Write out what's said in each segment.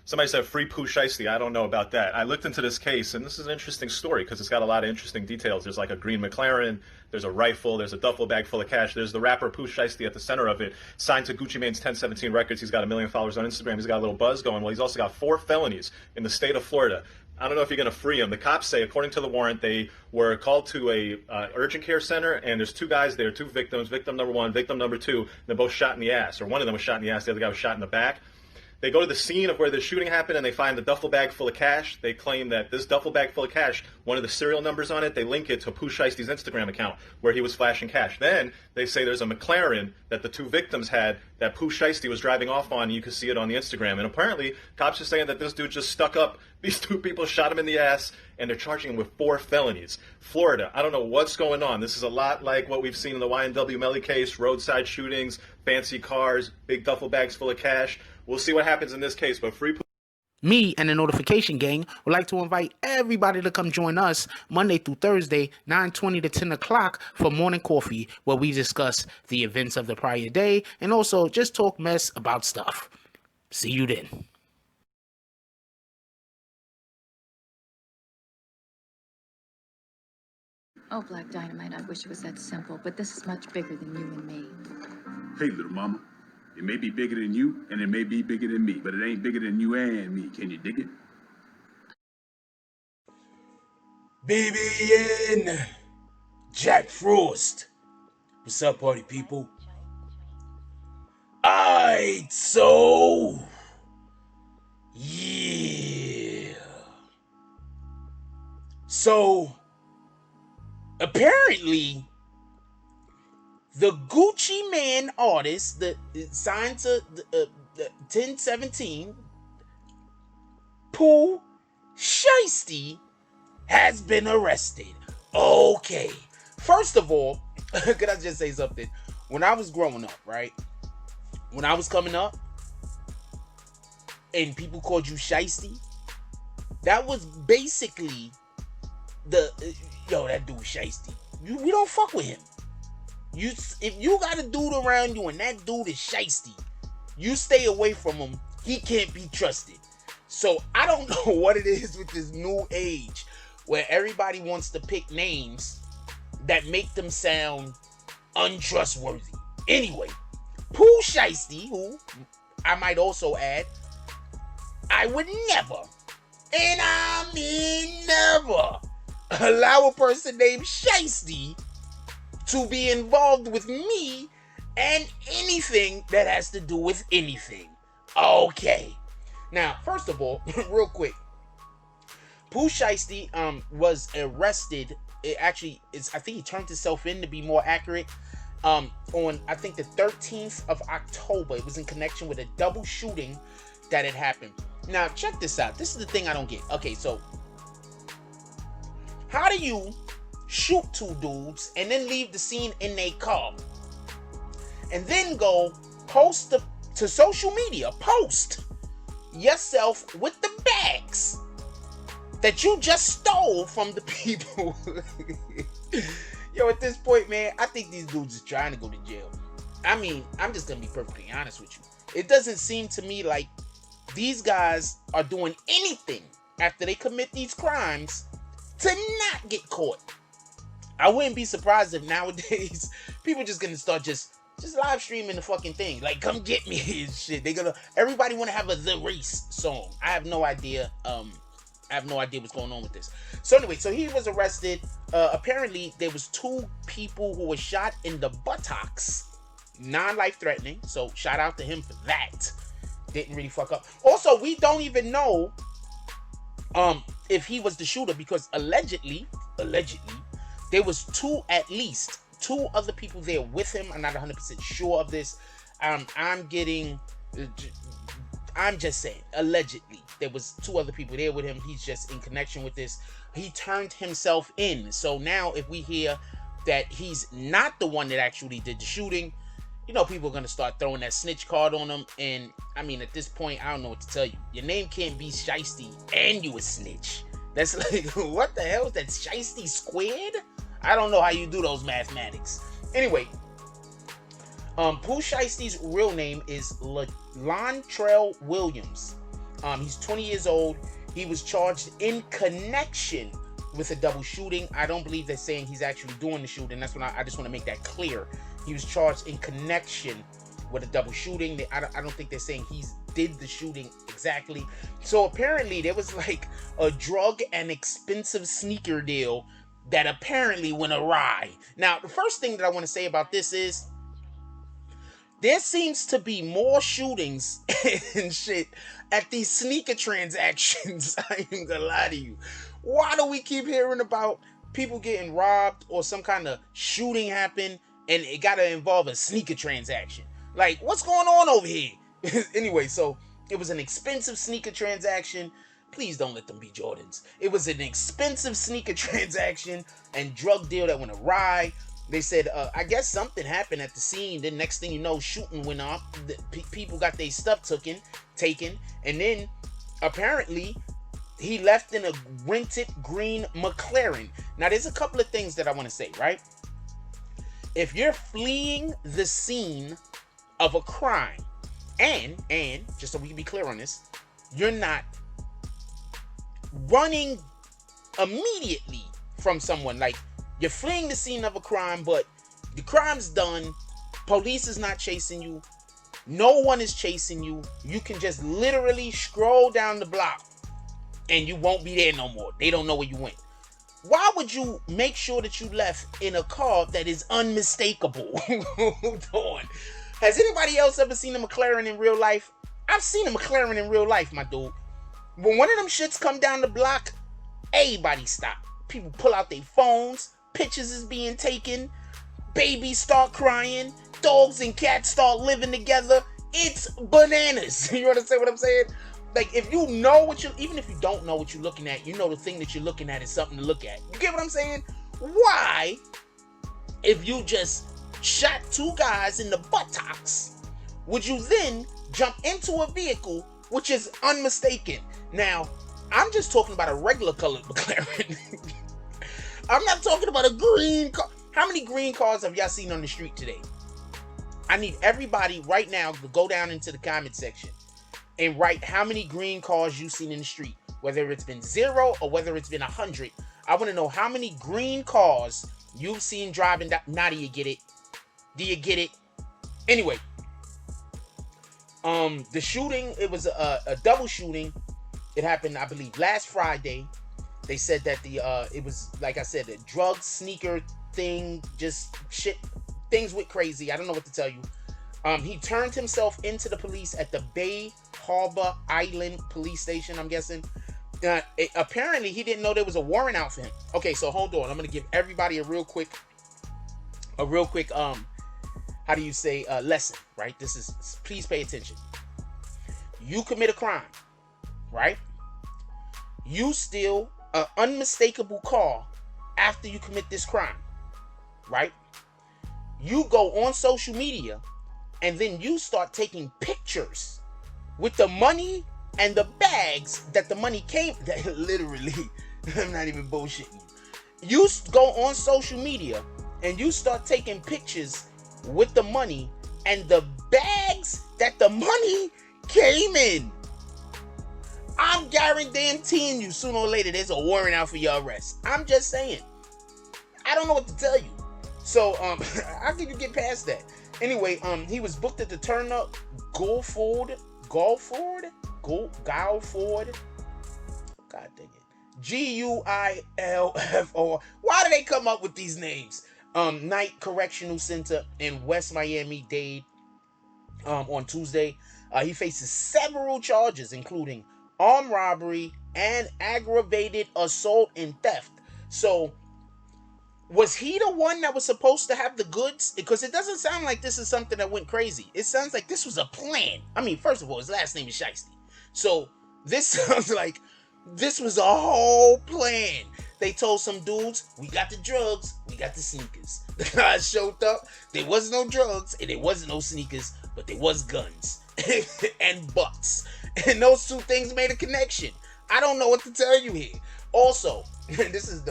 Somebody said free Pooh Shiesty. I don't know about that. I looked into this case, and this is an interesting story because it's got a lot of interesting details. There's like a green McLaren, there's a rifle, there's a duffel bag full of cash. There's the rapper Pooh Shiesty at the center of it, signed to Gucci Mane's 1017 Records. He's got 1 million followers on Instagram. He's got a little buzz going. Well, he's also got 4 felonies in the state of Florida. I don't know if you're going to free him. The cops say, according to the warrant, they were called to a urgent care center, and there's 2 guys there, 2 victims. Victim number 1, victim number 2. They're both shot in the ass, or one of them was shot in the ass. The other guy was shot in the back. They go to the scene of where the shooting happened, and they find the duffel bag full of cash. They claim that this duffel bag full of cash, one of the serial numbers on it, they link it to Pooh Shiesty's Instagram account where he was flashing cash. Then they say there's a McLaren that the 2 victims had that Pooh Shiesty was driving off on. You can see it on the Instagram. And apparently, cops are saying that this dude just stuck up. These 2 people shot him in the ass, and they're charging him with 4 felonies. Florida, I don't know what's going on. This is a lot like what we've seen in the YNW Melly case, roadside shootings, fancy cars, big duffel bags full of cash. We'll see what happens in this case, but free. Me and the Notification Gang would like to invite everybody to come join us Monday through Thursday, 9:20 to 10 o'clock for morning coffee, where we discuss the events of the prior day and also just talk mess about stuff. See you then. Oh, Black Dynamite, I wish it was that simple, but this is much bigger than you and me. Hey, little mama. It may be bigger than you, and it may be bigger than me, but it ain't bigger than you and me. Can you dig it? BBN Jack Frost. What's up, party people? Alright, so yeah. So apparently the Gucci Mane artist that signed to the 1017, Pooh Shiesty, has been arrested. Okay. First of all, could I just say something? When I was growing up, right? When I was coming up, and people called you Shiesty, that was basically that dude Shiesty. We don't fuck with him. If you got a dude around you and that dude is Shiesty, you stay away from him. He can't be trusted. So I don't know what it is with this new age where everybody wants to pick names that make them sound untrustworthy. Anyway, Pooh Shiesty, who I might also add, I would never, and I mean never, allow a person named Shiesty to be involved with me and anything that has to do with anything. Okay. Now, first of all, real quick, Pooh Shiesty was arrested. I think he turned himself in, to be more accurate, on I think the 13th of October. It was in connection with a double shooting that had happened. Now, check this out. This is the thing I don't get. Okay, so how do you shoot 2 dudes and then leave the scene in their car and then go post to social media, post yourself with the bags that you just stole from the people? Yo, at this point, man, I think these dudes are trying to go to jail. I mean, I'm just gonna be perfectly honest with you. It doesn't seem to me like these guys are doing anything after they commit these crimes to not get caught. I wouldn't be surprised if nowadays people just gonna start just live streaming the fucking thing. Like, come get me and shit. Everybody wanna have a The Race song. I have no idea. I have no idea what's going on with this. So anyway, so he was arrested. Apparently there was 2 people who were shot in the buttocks. Non-life threatening. So shout out to him for that. Didn't really fuck up. Also, we don't even know if he was the shooter, because allegedly there was at least two other people there with him. I'm not 100% sure of this. I'm just saying, allegedly there was 2 other people there with him. He's just in connection with this. He turned himself in. So now if we hear that he's not the one that actually did the shooting, you know, people are going to start throwing that snitch card on him. And I mean, at this point, I don't know what to tell you. Your name can't be Shiesty and you a snitch. That's like, what the hell is that? Shiesty squared? I don't know how you do those mathematics. Anyway, Pooh Shiesty's real name is Lontrell Williams. He's 20 years old. He was charged in connection with a double shooting. I don't believe they're saying he's actually doing the shooting. That's what I just want to make that clear. He was charged in connection with a double shooting. I don't think they're saying he did the shooting exactly. So apparently there was like a drug and expensive sneaker deal that apparently went awry. Now, the first thing that I want to say about this is there seems to be more shootings and shit at these sneaker transactions. I ain't gonna lie to you. Why do we keep hearing about people getting robbed or some kind of shooting happen and it gotta involve a sneaker transaction? Like, what's going on over here? Anyway, so it was an expensive sneaker transaction. Please don't let them be Jordans. It was an expensive sneaker transaction and drug deal that went awry. They said, I guess something happened at the scene. Then next thing you know, shooting went off. People got their stuff taken. And then apparently he left in a rented green McLaren. Now, there's a couple of things that I want to say, right? If you're fleeing the scene of a crime, and just so we can be clear on this, you're not running immediately from someone. Like, you're fleeing the scene of a crime, but the crime's done. Police is not chasing you. No one is chasing you. You can just literally scroll down the block and you won't be there no more. They don't know where you went. Why would you make sure that you left in a car that is unmistakable? Hold on. Has anybody else ever seen a McLaren in real life? I've seen a McLaren in real life, my dude. When one of them shits come down the block, everybody stop. People pull out their phones. Pictures is being taken. Babies start crying. Dogs and cats start living together. It's bananas. You understand what I'm saying? Like, if you know what you're, even if you don't know what you're looking at, you know the thing that you're looking at is something to look at. You get what I'm saying? Why, if you just shot two guys in the buttocks, would you then jump into a vehicle which is unmistaken? Now, I'm just talking about a regular colored McLaren. I'm not talking about a green car. How many green cars have y'all seen on the street today? I need everybody right now to go down into the comment section and write how many green cars you've seen in the street. Whether it's been 0 or whether it's been 100. I want to know how many green cars you've seen driving down. Now do you get it? Do you get it? Anyway, the shooting, it was a double shooting. It happened, I believe, last Friday. They said that it was, like I said, a drug sneaker thing, just shit, things went crazy. I don't know what to tell you. He turned himself into the police at the Bay Harbor Island police station, I'm guessing. Apparently, he didn't know there was a warrant out for him. Okay, so hold on. I'm going to give everybody a real quick, how do you say, lesson, right? This is, please pay attention. You commit a crime, right? You steal an unmistakable car after you commit this crime, right? You go on social media and then you start taking pictures with the money and the bags that the money came, literally, I'm not even bullshitting you. You go on social media and you start taking pictures with the money and the bags that the money came in. I'm guaranteeing you sooner or later there's a warrant out for your arrest. I'm just saying. I don't know what to tell you. So, how can you get past that? Anyway, he was booked at the Turner Guilford. God dang it. Guilford. Why do they come up with these names? Night Correctional Center in West Miami-Dade on Tuesday. He faces several charges, including armed robbery and aggravated assault and theft. So, was he the one that was supposed to have the goods? Because it doesn't sound like this is something that went crazy. It sounds like this was a plan. I mean, first of all, his last name is Shiesty. So, this sounds like this was a whole plan. They told some dudes, we got the drugs, we got the sneakers. The guys showed up, there was no drugs, and there wasn't no sneakers, but there was guns and butts. And those two things made a connection. I don't know what to tell you here. Also, this is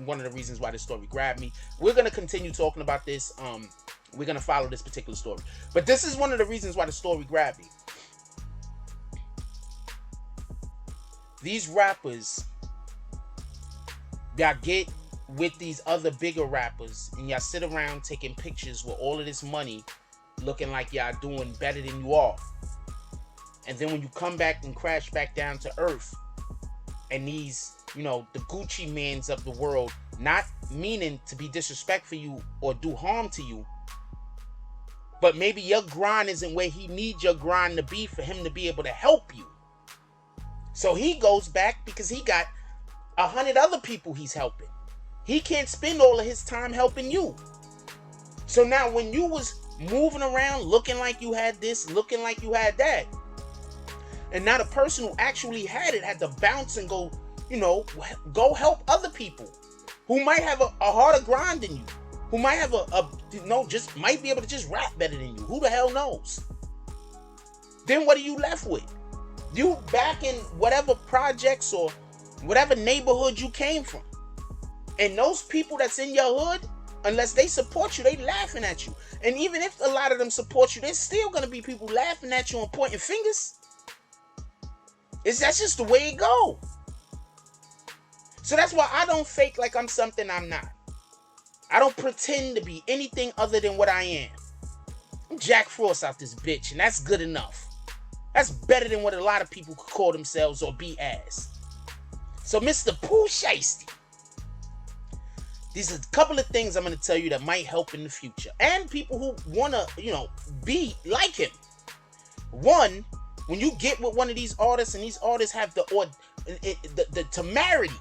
one of the reasons why this story grabbed me. We're going to continue talking about this. We're going to follow this particular story. But this is one of the reasons why the story grabbed me. these rappers, y'all get with these other bigger rappers and y'all sit around taking pictures with all of this money looking like y'all doing better than you are. And then when you come back and crash back down to earth, and these, you know, the Gucci mans of the world, not meaning to be disrespectful for you or do harm to you, but maybe your grind isn't where he needs your grind to be for him to be able to help you. So he goes back because he got 100 other people he's helping. He can't spend all of his time helping you. So now when you was moving around looking like you had this, looking like you had that, and now the person who actually had it had to bounce and go, you know, go help other people who might have a harder grind than you, who might have just might be able to just rap better than you. Who the hell knows? Then what are you left with? You back in whatever projects or whatever neighborhood you came from. And those people that's in your hood, unless they support you, they laughing at you. And even if a lot of them support you, there's still going to be people laughing at you and pointing fingers. That's just the way it go. So that's why I don't fake like I'm something I'm not. I don't pretend to be anything other than what I am. I'm Jack Frost out this bitch, and that's good enough. That's better than what a lot of people could call themselves or be as. So Mr. Pooh Shiesty, these are a couple of things I'm going to tell you that might help in the future. And people who want to, you know, be like him. One, when you get with one of these artists and these artists have the temerity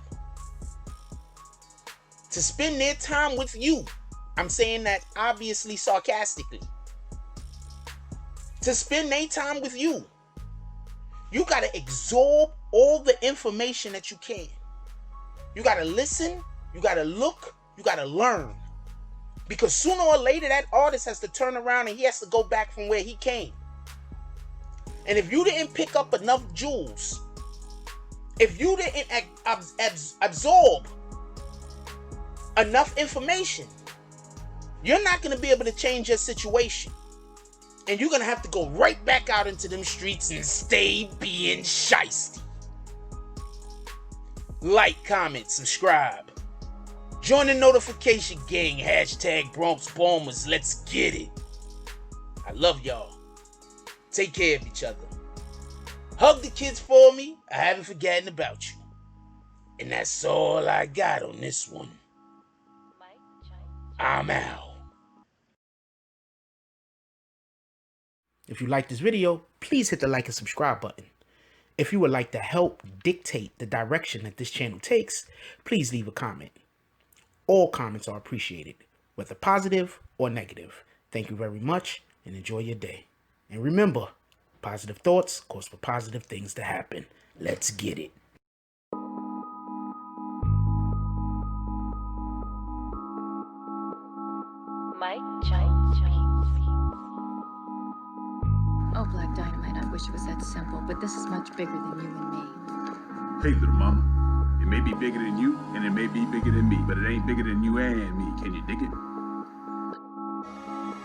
to spend their time with you, I'm saying that obviously sarcastically, to spend their time with you, you got to absorb all the information that you can. You got to listen, you got to look, you got to learn. Because sooner or later, that artist has to turn around and he has to go back from where he came. And if you didn't pick up enough jewels, if you didn't absorb enough information, you're not going to be able to change your situation. And you're going to have to go right back out into them streets and stay being shiesty. Like, comment, subscribe. Join the notification gang. Hashtag Bronx Bombers. Let's get it. I love y'all. Take care of each other. Hug the kids for me. I haven't forgotten about you. And that's all I got on this one. I'm out. If you like this video, please hit the like and subscribe button. If you would like to help dictate the direction that this channel takes, please leave a comment. All comments are appreciated, whether positive or negative. Thank you very much and enjoy your day. And remember, positive thoughts cause for positive things to happen. Let's get it. Oh, Black Dynamite, I wish it was that simple, but this is much bigger than you and me. Hey, little mama. It may be bigger than you, and it may be bigger than me, but it ain't bigger than you and me. Can you dig it?